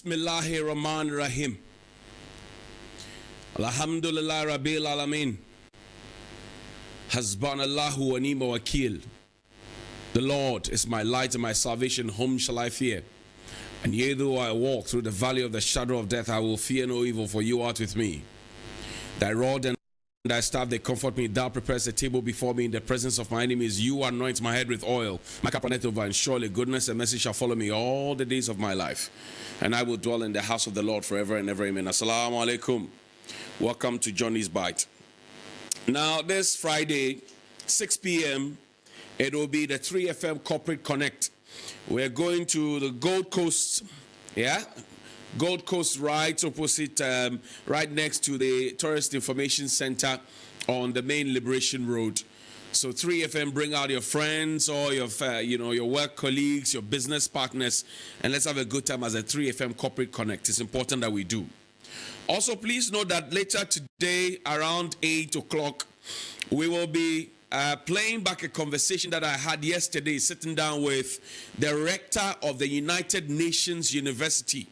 Bismillahir Rahmanir Rahim. Alhamdulillah Rabbil Alameen. Hasbanallahu wa ni'mal wakil. The Lord is my light and my salvation. Whom shall I fear? And yea, though I walk through the valley of the shadow of death, I will fear no evil, for you art with me. Thy rod and thy staff, they comfort me. Thou preparest a table before me in the presence of my enemies. You anoint my head with oil. My cup runneth over, and surely goodness and mercy shall follow me all the days of my life. And I will dwell in the house of the Lord forever and ever. Amen. Assalamu alaikum. Welcome to Johnny's Bite. Now, this Friday, 6 p.m., it will be the 3FM Corporate Connect. We're going to the Gold Coast, Gold Coast, right opposite, right next to the Tourist Information Center on the main Liberation Road. So 3FM, bring out your friends or your work colleagues, your business partners, and let's have a good time as a 3FM Corporate Connect. It's important that we do. Also, please note that later today, around 8 o'clock, we will be playing back a conversation that I had yesterday, sitting down with the rector of the United Nations University.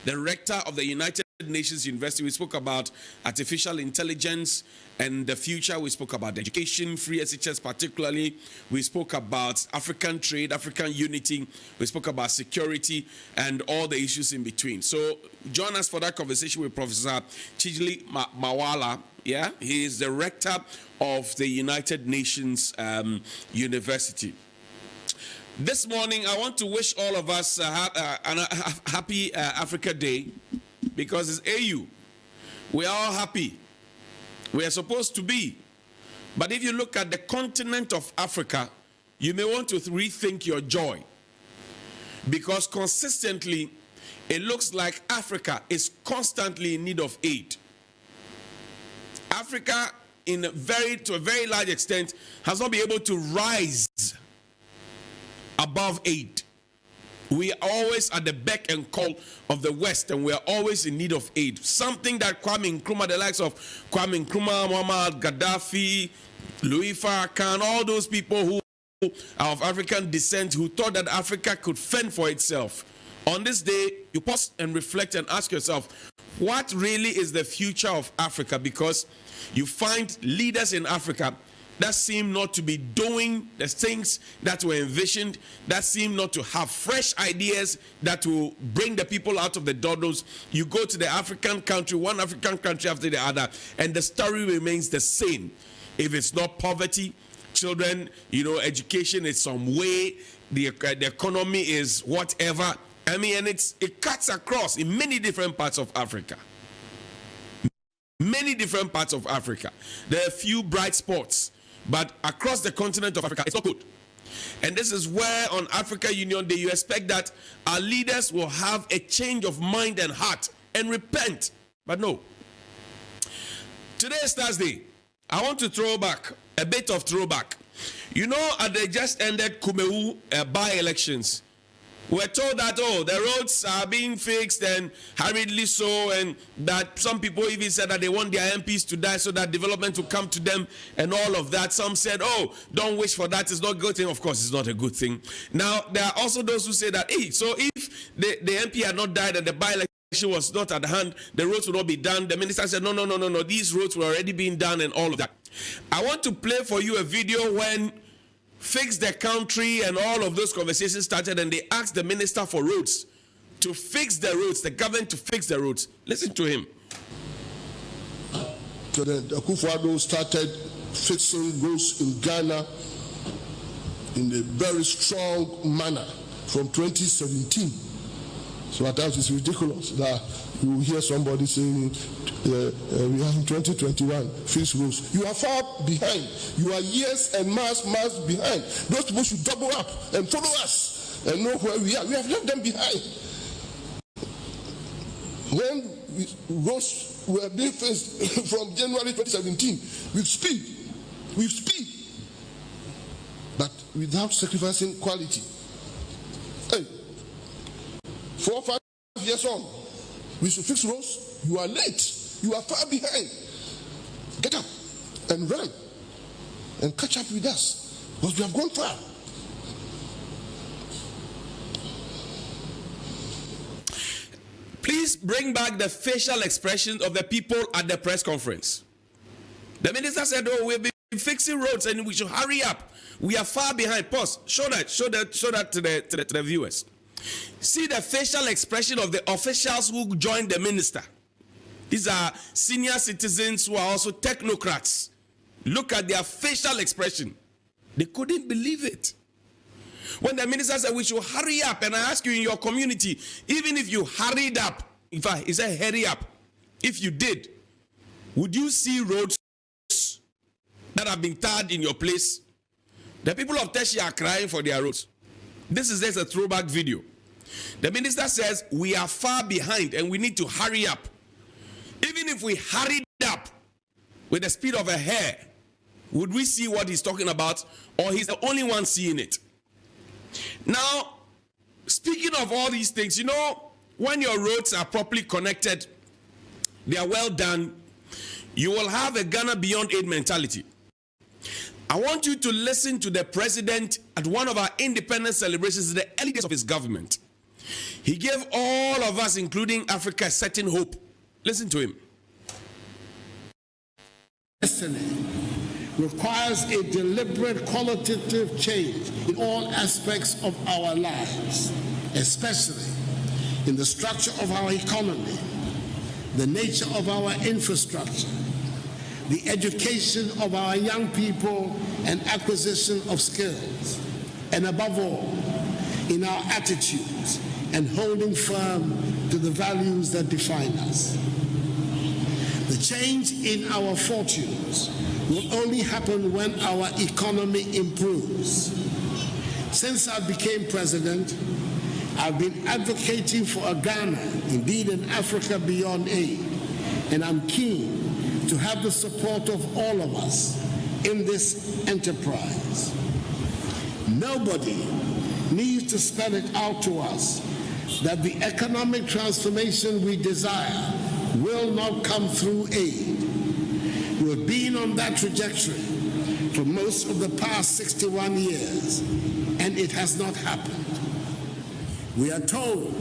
The rector of the United Nations University. We spoke about artificial intelligence and the future. We spoke about education, free SHS particularly. We spoke about African trade, African unity. We spoke about security and all the issues in between. So join us for that conversation with Professor Chijili Mawala. Yeah, he is the rector of the United Nations University. This morning, I want to wish all of us a happy Africa Day, because it's AU. We are all happy. We are supposed to be. But if you look at the continent of Africa, you may want to rethink your joy, because consistently, it looks like Africa is constantly in need of aid. Africa, to a very large extent, has not been able to rise above aid. We are always at the beck and call of the West, and we are always in need of aid. Something that Kwame Nkrumah, the likes of Kwame Nkrumah, Muammar Gaddafi, Louis Farrakhan, all those people who are of African descent, who thought that Africa could fend for itself. On this day, you pause and reflect and ask yourself, what really is the future of Africa? Because you find leaders in Africa that seem not to be doing the things that were envisioned, that seem not to have fresh ideas that will bring the people out of the doddles. You go to the African country, one African country after the other, and the story remains the same. If it's not poverty, children, education is some way, the economy is whatever. And it cuts across in many different parts of Africa. Many different parts of Africa. There are a few bright spots, but across the continent of Africa, it's not good. And this is where on Africa Union Day, you expect that our leaders will have a change of mind and heart and repent. But no. Today is Thursday. I want to throw back, a bit of throwback. At the just ended Kumeu by-elections, we're told that, the roads are being fixed and hurriedly so, and that some people even said that they want their MPs to die so that development will come to them and all of that. Some said, don't wish for that, it's not a good thing. Of course, it's not a good thing. Now, there are also those who say that, so if the MP had not died and the by-election was not at hand, the roads will not be done. The minister said, no, these roads were already being done and all of that. I want to play for you a video when Fix the Country and all of those conversations started, and they asked the minister for roads to fix the roads, the government to fix the roads. Listen to him. So the Akufo-Addo started fixing roads in Ghana in a very strong manner from 2017. So at times it's ridiculous that you will hear somebody saying we are in 2021, fix roads. You are far behind. You are years and months behind. Those people should double up and follow us and know where we are. We have left them behind. When roads were being fixed from January 2017 with speed, but without sacrificing quality. Hey, 4 or 5 years on, we should fix roads. You are late. You are far behind. Get up and run and catch up with us, because we have gone far. Please bring back the facial expressions of the people at the press conference. The minister said, oh, we've been fixing roads and we should hurry up. We are far behind. Pause. Show that to the viewers. See the facial expression of the officials who joined the minister. These are senior citizens who are also technocrats. Look at their facial expression. They couldn't believe it. When the minister said we should hurry up, and I ask you in your community, even if you hurried up, in fact, he said hurry up. If you did, would you see roads that have been tarred in your place? The people of Teshi are crying for their roads. This is just a throwback video. The minister says we are far behind and we need to hurry up. Even if we hurried up with the speed of a hair, would we see what he's talking about, or he's the only one seeing it? Now, speaking of all these things, you know, when your roads are properly connected, they are well done, you will have a Ghana beyond aid mentality. I want you to listen to the president at one of our independence celebrations in the early days of his government. He gave all of us, including Africa, a certain hope. Listen to him. Destiny requires a deliberate qualitative change in all aspects of our lives, especially in the structure of our economy, the nature of our infrastructure, the education of our young people and acquisition of skills, and above all, in our attitudes and holding firm to the values that define us. The change in our fortunes will only happen when our economy improves. Since I became president, I've been advocating for a Ghana, indeed an Africa beyond aid, and I'm keen to have the support of all of us in this enterprise. Nobody needs to spell it out to us that the economic transformation we desire will not come through aid. We've been on that trajectory for most of the past 61 years, and it has not happened. We are told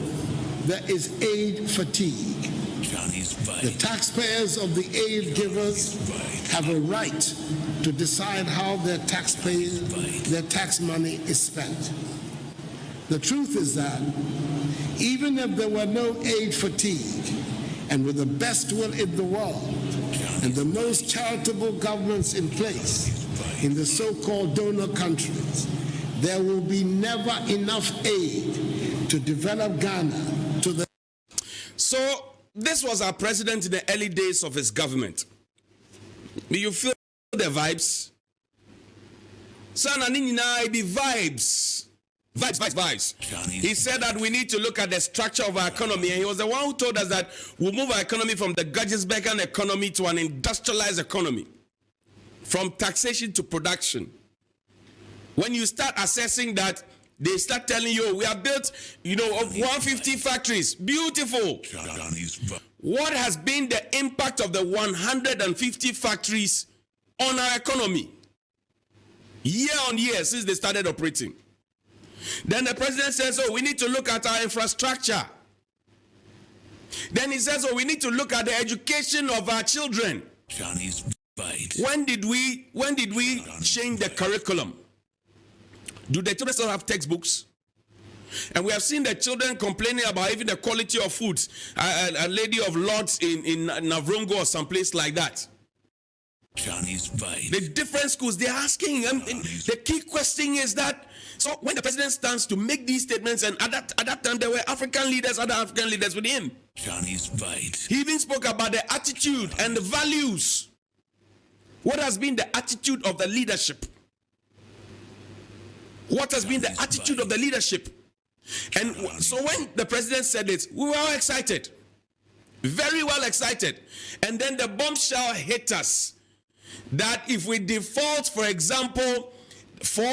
there is aid fatigue. The taxpayers of the aid givers have a right to decide how their tax money is spent. The truth is that even if there were no aid fatigue, and with the best will in the world, and the most charitable governments in place in the so-called donor countries, there will be never enough aid to develop Ghana to the... So, this was our president in the early days of his government. Do you feel the vibes? Saana nina be vibes. Vibes. He said that we need to look at the structure of our economy, and he was the one who told us that we'll move our economy from the Gadgetsbergen economy to an industrialized economy, from taxation to production. When you start assessing that, they start telling you, we have built, of 150 factories. Beautiful. What has been the impact of the 150 factories on our economy? Year on year since they started operating. Then the president says, we need to look at our infrastructure. Then he says, we need to look at the education of our children. When did we change the curriculum? Do the children still have textbooks? And we have seen the children complaining about even the quality of foods. A lady of Lords in Navrongo or someplace like that. The different schools, they're asking. The key question is that, so when the president stands to make these statements, and at that time there were other African leaders with him. He even spoke about the attitude and the values. What has been the attitude of the leadership? What has been the attitude of the leadership? And so when the president said it, we were all excited. Very well excited. And then the bombshell hit us that if we default, for example, 4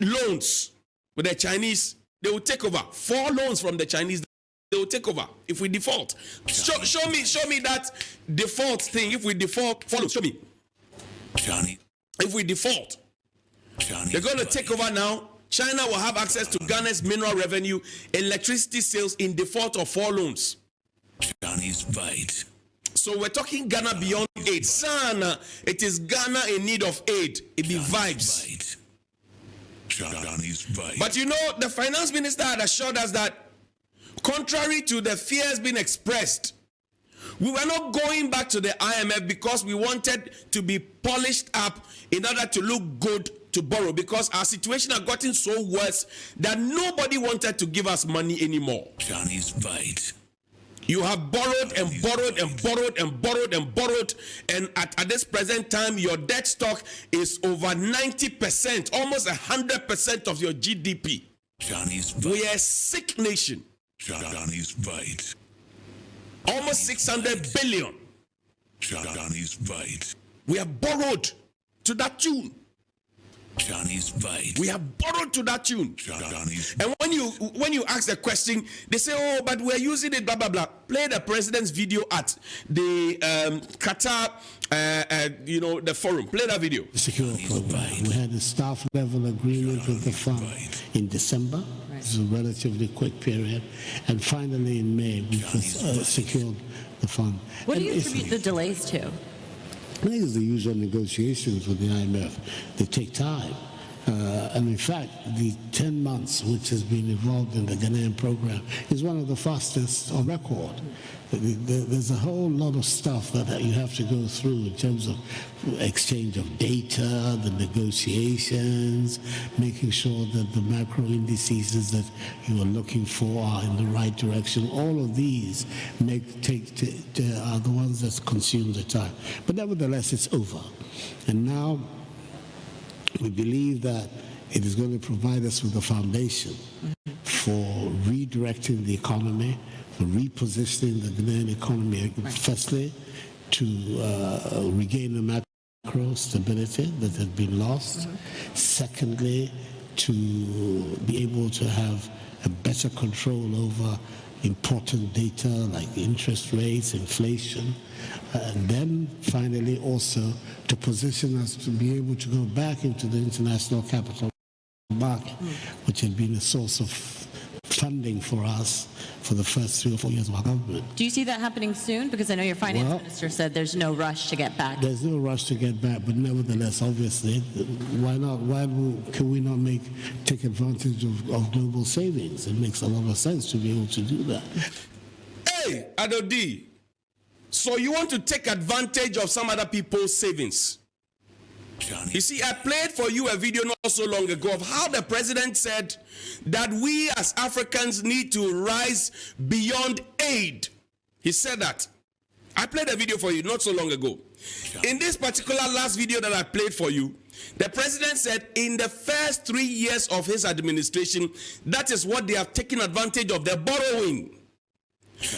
loans with the Chinese, they will take over. 4 loans from the Chinese, they will take over if we default. Show me that default thing. If we default, follow, show me. If we default, they're going to take over now. China will have access to Ghana's mineral revenue, electricity sales in default of 4 loans. Johnny's Fight. So we're talking Ghana beyond aid. Saana, it is Ghana in need of aid. It be vibes. Fight. Johnny's Fight. But you know, the finance minister had assured us that contrary to the fears being expressed, we were not going back to the IMF because we wanted to be polished up in order to look good to borrow, because our situation had gotten so worse that nobody wanted to give us money anymore. Johnny's Fight. You have borrowed and borrowed and borrowed and borrowed and borrowed, and at this present time, your debt stock is over 90%, almost 100% of your GDP. Johnny's Fight. We are a sick nation. Johnny's Fight. Almost 600 billion. Johnny's Fight. We have borrowed to that tune. Johnny's Fight. We have borrowed to that tune. Johnny's. And when you ask the question, they say, "Oh, but we're using it." Blah blah blah. Play the president's video at the Qatar, the forum. Play that video. Secure program. We had a staff level agreement with the fund in December. It's a relatively quick period, and finally in May we secured the fund. What do And you it's- attribute the delays to? I think it's the usual negotiations with the IMF. They take time. And in fact, the 10 months which has been involved in the Ghanaian program is one of the fastest on record. There's a whole lot of stuff that you have to go through in terms of exchange of data, the negotiations, making sure that the macro indices that you are looking for are in the right direction. All of these are the ones that consume the time. But nevertheless, it's over. And now we believe that it is going to provide us with a foundation for redirecting the economy, for repositioning the Ghanaian economy, firstly, to regain the macro stability that had been lost. Secondly, to be able to have a better control over important data like interest rates, inflation, and then finally also to position us to be able to go back into the international capital market, which had been a source of funding for us for the first 3 or 4 years of our government. Do you see that happening soon? Because I know your finance minister said there's no rush to get back. There's no rush to get back, but nevertheless, obviously, why not? Can we not take advantage of global savings? It makes a lot of sense to be able to do that. Hey, Adodi, so you want to take advantage of some other people's savings? Johnny. You see, I played for you a video not so long ago of how the president said that we as Africans need to rise beyond aid. He said that. I played a video for you not so long ago. In this particular last video that I played for you, the president said in the first 3 years of his administration, that is what they have taken advantage of, the borrowing.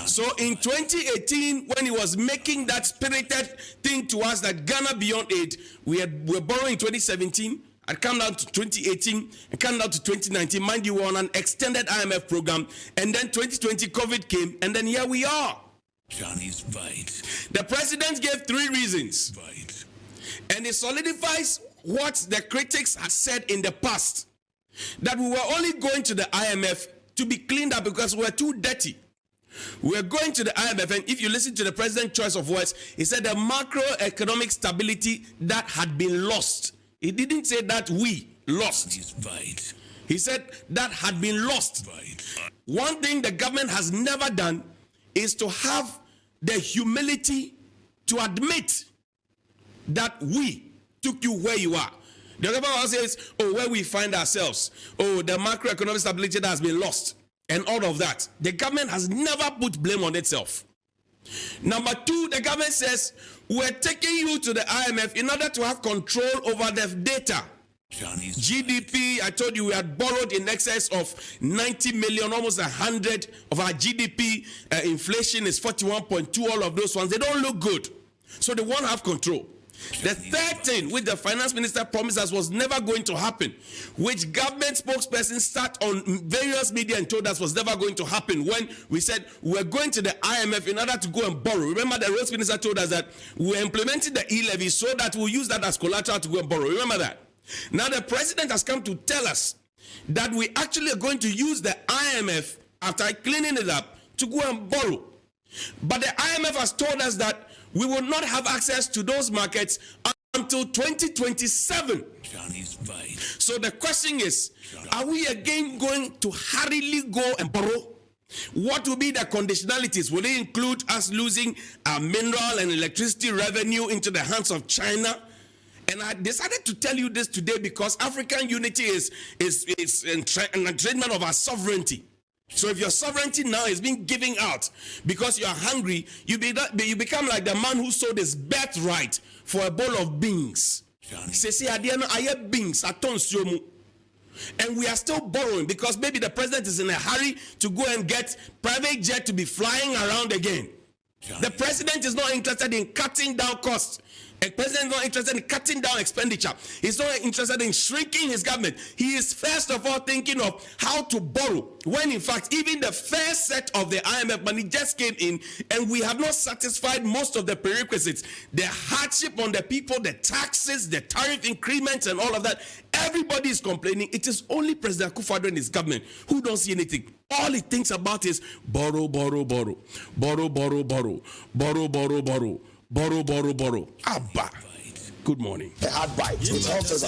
So in 2018, when he was making that spirited thing to us that Ghana beyond aid, we were borrowing in 2017, and come down to 2018, and come down to 2019. Mind you, we were on an extended IMF program, and then 2020 COVID came, and then here we are. Johnny's Fight. The president gave 3 reasons, Fight. and it solidifies what the critics had said in the past, that we were only going to the IMF to be cleaned up because we were too dirty. We're going to the IMF, and if you listen to the president's choice of words, he said the macroeconomic stability that had been lost. He didn't say that we lost. Johnny's Fight. He said that had been lost. Fight. One thing the government has never done is to have the humility to admit that we took you where you are. The government says, oh, where we find ourselves, oh, the macroeconomic stability that has been lost. And all of that. The government has never put blame on itself. Number 2, the government says, we're taking you to the IMF in order to have control over the data. Johnny's GDP, I told you we had borrowed in excess of 90 million, almost 100 of our GDP. Inflation is 41.2, all of those ones. They don't look good. So they won't have control. The third thing which the finance minister promised us was never going to happen, which government spokesperson sat on various media and told us was never going to happen when we said we're going to the IMF in order to go and borrow. Remember, the roads minister told us that we're implementing the e-levy so that we'll use that as collateral to go and borrow. Remember that? Now the president has come to tell us that we actually are going to use the IMF after cleaning it up to go and borrow. But the IMF has told us that we will not have access to those markets until 2027. Johnny's Bite. So the question is, are we again going to hurriedly go and borrow? What will be the conditionalities? Will it include us losing our mineral and electricity revenue into the hands of China? And I decided to tell you this today because African unity is an entrainment of our sovereignty. So if your sovereignty now is being given out because you are hungry, you become like the man who sold his birthright for a bowl of beans. Say, beans, and we are still borrowing because maybe the president is in a hurry to go and get private jet to be flying around again. The president is not interested in cutting down costs. The president is not interested in cutting down expenditure. He's not interested in shrinking his government. He is first of all thinking of how to borrow, when in fact even the first set of the IMF money just came in and we have not satisfied most of the prerequisites. The hardship on the people, the taxes, the tariff increments and all of that. Everybody is complaining. It is only President Akufo-Addo and his government who don't see anything. All he thinks about is borrow, borrow, borrow, borrow, borrow, borrow, borrow, borrow, borrow, borrow, borrow, borrow. Abba. Good morning. The hard bite. It helps us.